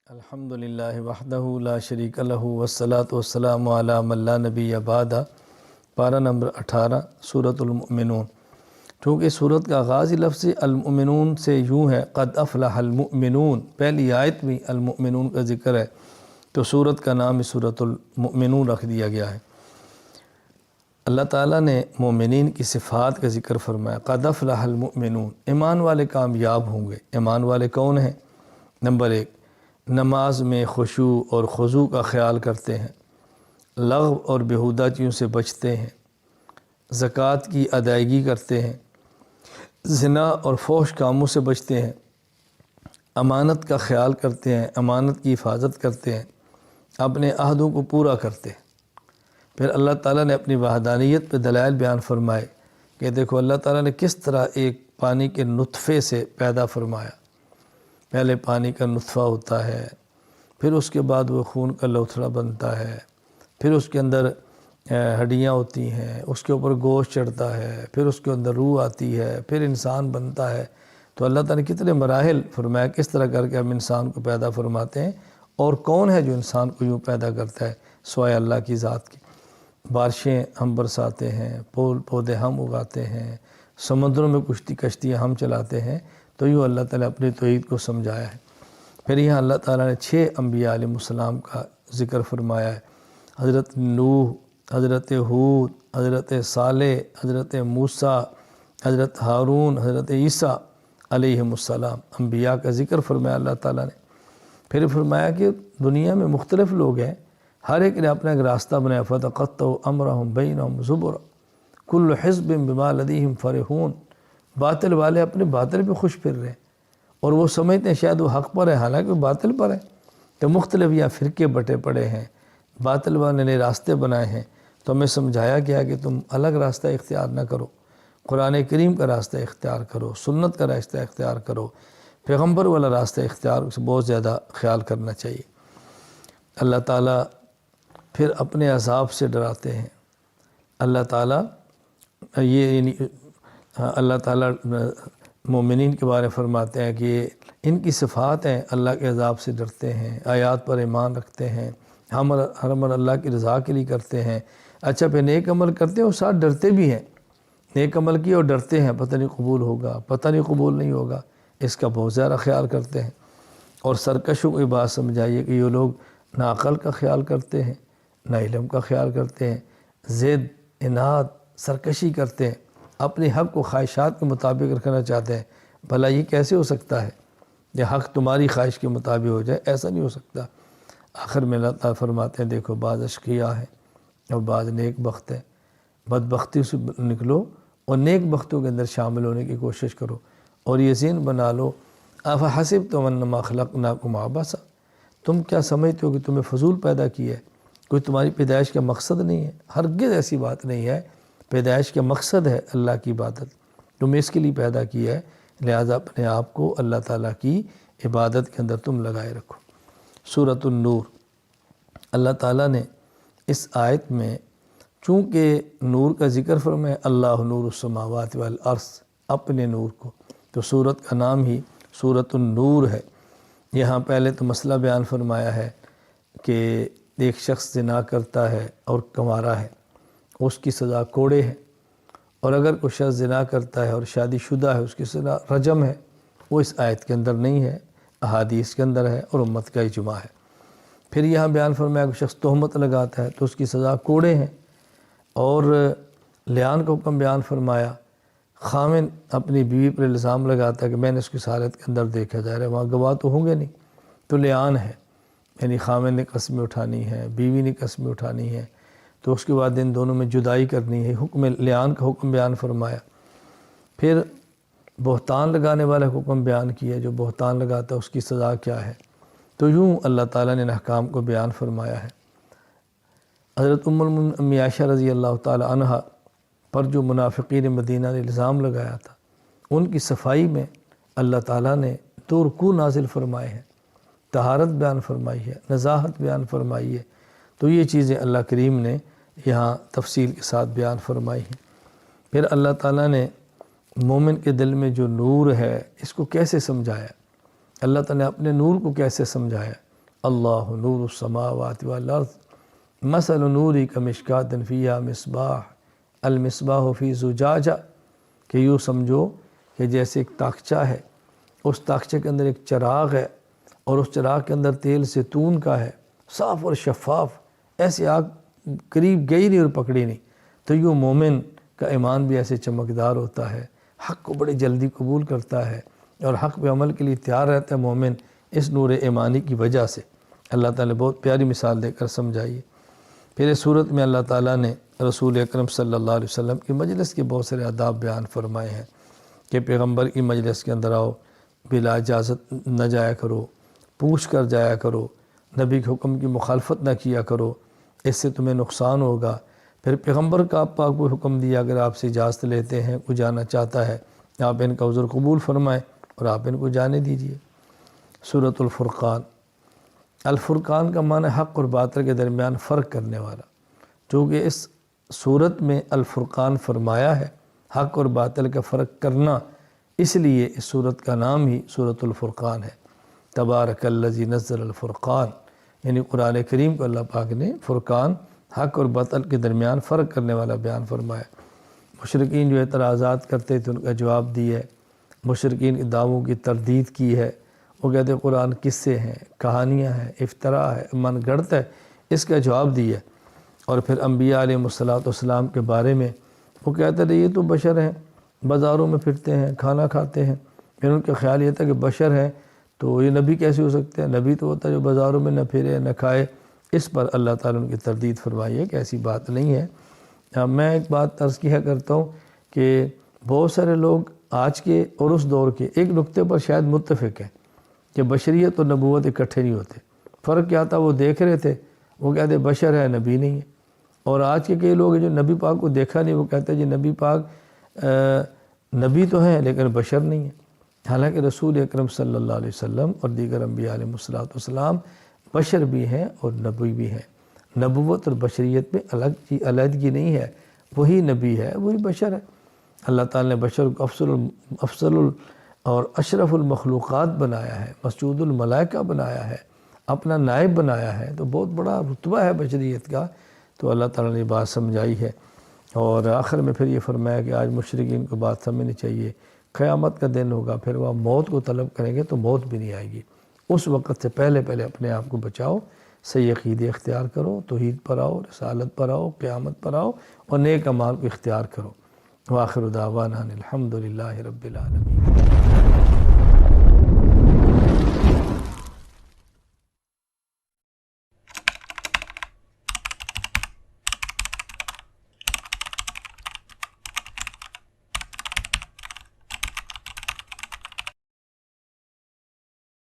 الحمدللہ وحدہ لا شریک لہ والصلاة والسلام علی من لا نبی بعد۔ پارہ نمبر 18 سورۃ المؤمنون۔ چونکہ سورت کا آغاز ہی لفظ المؤمنون سے یوں ہے، قد افلح المؤمنون، پہلی آیت میں المؤمنون کا ذکر ہے، تو سورت کا نام سورۃ المؤمنون رکھ دیا گیا ہے۔ اللہ تعالیٰ نے مومنین کی صفات کا ذکر فرمایا، قد افلح المؤمنون، ایمان والے کامیاب ہوں گے۔ ایمان والے کون ہیں؟ نمبر 1، نماز میں خشوع اور خضوع کا خیال کرتے ہیں، لغو اور بیہودہ چیزوں سے بچتے ہیں، زکوٰۃ کی ادائیگی کرتے ہیں، زنا اور فحش کاموں سے بچتے ہیں، امانت کا خیال کرتے ہیں، امانت کی حفاظت کرتے ہیں، اپنے عہدوں کو پورا کرتے ہیں۔ پھر اللہ تعالیٰ نے اپنی وحدانیت پہ دلائل بیان فرمائے کہ دیکھو اللہ تعالیٰ نے کس طرح ایک پانی کے نطفے سے پیدا فرمایا۔ پہلے پانی کا نطفہ ہوتا ہے، پھر اس کے بعد وہ خون کا لوتھڑا بنتا ہے، پھر اس کے اندر ہڈیاں ہوتی ہیں، اس کے اوپر گوشت چڑھتا ہے، پھر اس کے اندر روح آتی ہے، پھر انسان بنتا ہے۔ تو اللہ تعالیٰ نے کتنے مراحل فرمایا، کس طرح کر کے ہم انسان کو پیدا فرماتے ہیں، اور کون ہے جو انسان کو یوں پیدا کرتا ہے سوائے اللہ کی ذات کی۔ بارشیں ہم برساتے ہیں، پھول پودے ہم اگاتے ہیں، سمندروں میں کشتیاں ہم چلاتے ہیں، تو یوں اللہ تعالیٰ اپنی توحید کو سمجھایا ہے۔ پھر یہاں اللہ تعالیٰ نے 6 انبیاء علیہ السلام کا ذکر فرمایا ہے، حضرت نوح، حضرت ہود، حضرت صالح، حضرت موسیٰ، حضرت ہارون، حضرت عیسیٰ علیہ السلام، انبیاء کا ذکر فرمایا اللہ تعالیٰ نے۔ پھر فرمایا کہ دنیا میں مختلف لوگ ہیں، ہر ایک نے اپنا ایک راستہ بنایا، فَتَقَطَّعُوا أَمْرَهُمْ بَيْنَهُمْ زُبُرًا كُلُّ حِزْبٍ بِمَا لَدَيْهِمْ فَرِحُونَ۔ باطل والے اپنے باطل پہ خوش پھر رہے ہیں، اور وہ سمجھتے ہیں شاید وہ حق پر ہے، حالانکہ وہ باطل پر ہے۔ تو مختلف یہاں فرقے بٹے پڑے ہیں، باطل والے نے راستے بنائے ہیں، تو ہمیں سمجھایا گیا کہ تم الگ راستہ اختیار نہ کرو، قرآن کریم کا راستہ اختیار کرو، سنت کا راستہ اختیار کرو، پیغمبر والا راستہ اختیار سے بہت زیادہ خیال کرنا چاہیے۔ اللہ تعالیٰ پھر اپنے عذاب سے ڈراتے ہیں۔ اللہ تعالیٰ اللہ تعالیٰ مومنین کے بارے میں فرماتے ہیں کہ ان کی صفات ہیں، اللہ کے عذاب سے ڈرتے ہیں، آیات پر ایمان رکھتے ہیں، ہر عمل اللہ کی رضا کے لیے کرتے ہیں۔ اچھا، پھر نیک عمل کرتے ہیں اور ساتھ ڈرتے بھی ہیں۔ نیک عمل کیے اور ڈرتے ہیں، پتہ نہیں قبول ہوگا، پتہ نہیں قبول نہیں ہوگا، اس کا بہت زیادہ خیال کرتے ہیں۔ اور سرکشوں کو یہ بات سمجھائیے کہ یہ لوگ نہ عقل کا خیال کرتے ہیں، نہ علم کا خیال کرتے ہیں، ضد، اناد، سرکشی کرتے ہیں، اپنے حق کو خواہشات کے مطابق رکھنا چاہتے ہیں۔ بھلا یہ کیسے ہو سکتا ہے؟ یہ حق تمہاری خواہش کے مطابق ہو جائے، ایسا نہیں ہو سکتا۔ آخر میں اللہ تعالیٰ فرماتے ہیں دیکھو بعض اشقیاء ہیں اور بعض نیک بخت ہیں، بدبختی سے نکلو اور نیک بختوں کے اندر شامل ہونے کی کوشش کرو، اور یقین بنا لو افحسبتم انما خلقناکم عبثا، تم کیا سمجھتے ہو کہ تمہیں فضول پیدا کیا ہے؟ کوئی تمہاری پیدائش کا مقصد نہیں ہے؟ ہرگز ایسی بات نہیں ہے۔ پیدائش کا مقصد ہے اللہ کی عبادت، تم اس کے لیے پیدا کیا ہے، لہذا اپنے آپ کو اللہ تعالیٰ کی عبادت کے اندر تم لگائے رکھو۔ سورۃ النور، اللہ تعالیٰ نے اس آیت میں چونکہ نور کا ذکر فرمایا، اللہ نور السماوات والارض، اپنے نور کو، تو سورت کا نام ہی سورۃ النور ہے۔ یہاں پہلے تو مسئلہ بیان فرمایا ہے کہ ایک شخص زنا کرتا ہے اور کنوارا ہے، اس کی سزا کوڑے ہے، اور اگر کوئی شخص زنا کرتا ہے اور شادی شدہ ہے، اس کی سزا رجم ہے۔ وہ اس آیت کے اندر نہیں ہے، احادیث کے اندر ہے اور امت کا اجماع ہے۔ پھر یہاں بیان فرمایا کہ شخص تہمت لگاتا ہے تو اس کی سزا کوڑے ہیں، اور لعان کا حکم بیان فرمایا۔ خامن اپنی بیوی پر الزام لگاتا ہے کہ میں نے اس کی حالت کے اندر دیکھا، ظاہر ہے وہاں گواہ تو ہوں گے نہیں، تو لعان ہے، یعنی خامن نے قسمیں اٹھانی ہے، بیوی نے قسمیں اٹھانی ہے، تو اس کے بعد ان دونوں میں جدائی کرنی ہے، حکم لعان کا حکم بیان فرمایا۔ پھر بہتان لگانے والا حکم بیان کیا، جو بہتان لگاتا ہے اس کی سزا کیا ہے۔ تو یوں اللہ تعالیٰ نے ان احکام کو بیان فرمایا ہے۔ حضرت ام المؤمنین عائشہ رضی اللہ تعالیٰ عنہا پر جو منافقین مدینہ نے الزام لگایا تھا، ان کی صفائی میں اللہ تعالیٰ نے 2 رکوع نازل فرمائے ہیں، طہارت بیان فرمائی ہے، نزاہت بیان فرمائی ہے۔ تو یہ چیزیں اللہ کریم نے یہاں تفصیل کے ساتھ بیان فرمائی ہیں۔ پھر اللہ تعالیٰ نے مومن کے دل میں جو نور ہے اس کو کیسے سمجھایا، اللہ تعالیٰ نے اپنے نور کو کیسے سمجھایا، اللہ نور السماوات والارض مثل نوری کمشکات فیہا مصباح المصباح فی زجاجہ، کہ یوں سمجھو کہ جیسے ایک تاخچہ ہے، اس تاخچے کے اندر ایک چراغ ہے اور اس چراغ کے اندر تیل زیتون کا ہے، صاف اور شفاف، ایسے آگ قریب گئی نہیں اور پکڑی نہیں۔ تو یوں مومن کا ایمان بھی ایسے چمکدار ہوتا ہے، حق کو بڑی جلدی قبول کرتا ہے اور حق پہ عمل کے لیے تیار رہتا ہے مومن اس نور ایمانی کی وجہ سے۔ اللہ تعالیٰ نے بہت پیاری مثال دے کر سمجھائی ہے۔ پھر اس صورت میں اللہ تعالیٰ نے رسول اکرم صلی اللہ علیہ وسلم کی مجلس کے بہت سارے آداب بیان فرمائے ہیں کہ پیغمبر کی مجلس کے اندر آؤ، بلا اجازت نہ جایا کرو، پوچھ کر جایا کرو، نبی کے حکم کی مخالفت نہ کیا کرو، اس سے تمہیں نقصان ہوگا۔ پھر پیغمبر کا آپ پاک کو حکم دیا، اگر آپ سے اجازت لیتے ہیں، کوئی جانا چاہتا ہے، آپ ان کا عذر قبول فرمائیں اور آپ ان کو جانے دیجئے۔ سورۃ الفرقان، الفرقان کا معنی حق اور باطل کے درمیان فرق کرنے والا، چونکہ اس صورت میں الفرقان فرمایا ہے، حق اور باطل کا فرق کرنا، اس لیے اس صورت کا نام ہی سورۃ الفرقان ہے۔ تبارک الذی نزل الفرقان، یعنی قرآن کریم کو اللہ پاک نے فرقان، حق اور باطل کے درمیان فرق کرنے والا بیان فرمایا۔ مشرکین جو اعتراضات کرتے تھے ان کا جواب دیا ہے، مشرکین کے دعووں کی تردید کی ہے، وہ کہتے ہیں قرآن قصے ہیں، کہانیاں ہیں، افطراء ہے، من گڑت ہے، اس کا جواب دیا۔ اور پھر انبیاء علیہ السلام کے بارے میں وہ کہتے تھے یہ تو بشر ہیں، بازاروں میں پھرتے ہیں، کھانا کھاتے ہیں۔ پھر ان کا خیال یہ تھا کہ بشر ہیں تو یہ نبی کیسے ہو سکتے ہیں؟ نبی تو ہوتا ہے جو بازاروں میں نہ پھرے نہ کھائے۔ اس پر اللہ تعالیٰ ان کی تردید فرمائی ہے کہ ایسی بات نہیں ہے۔ میں ایک بات عرض کیا کرتا ہوں کہ بہت سارے لوگ آج کے اور اس دور کے ایک نقطے پر شاید متفق ہیں کہ بشریت اور نبوت اکٹھے نہیں ہوتے۔ فرق کیا تھا؟ وہ دیکھ رہے تھے، وہ کہتے بشر ہے، نبی نہیں ہے۔ اور آج کے کئی لوگ ہیں جو نبی پاک کو دیکھا نہیں، وہ کہتے ہیں جی نبی پاک نبی تو ہیں لیکن بشر نہیں ہے۔ حالانکہ رسول اکرم صلی اللہ علیہ وسلم اور دیگر انبیاء علیہ السلام بشر بھی ہیں اور نبی بھی ہیں۔ نبوت اور بشریت میں علیحدگی نہیں ہے، وہی نبی ہے، وہی بشر ہے۔ اللہ تعالیٰ نے بشر کو افضل اور اشرف المخلوقات بنایا ہے، مسجود الملائکہ بنایا ہے، اپنا نائب بنایا ہے، تو بہت بڑا رتبہ ہے بشریت کا۔ تو اللہ تعالیٰ نے بات سمجھائی ہے اور آخر میں پھر یہ فرمایا کہ آج مشرکین کو بات سمجھنی چاہیے، قیامت کا دن ہوگا، پھر وہ موت کو طلب کریں گے تو موت بھی نہیں آئے گی۔ اس وقت سے پہلے اپنے آپ کو بچاؤ، صحیح عقیدے اختیار کرو، توحید پر آؤ، رسالت پر آؤ، قیامت پر آؤ اور نیک اعمال کو اختیار کرو۔ وآخر دعوانا الحمد للہ رب العالمین۔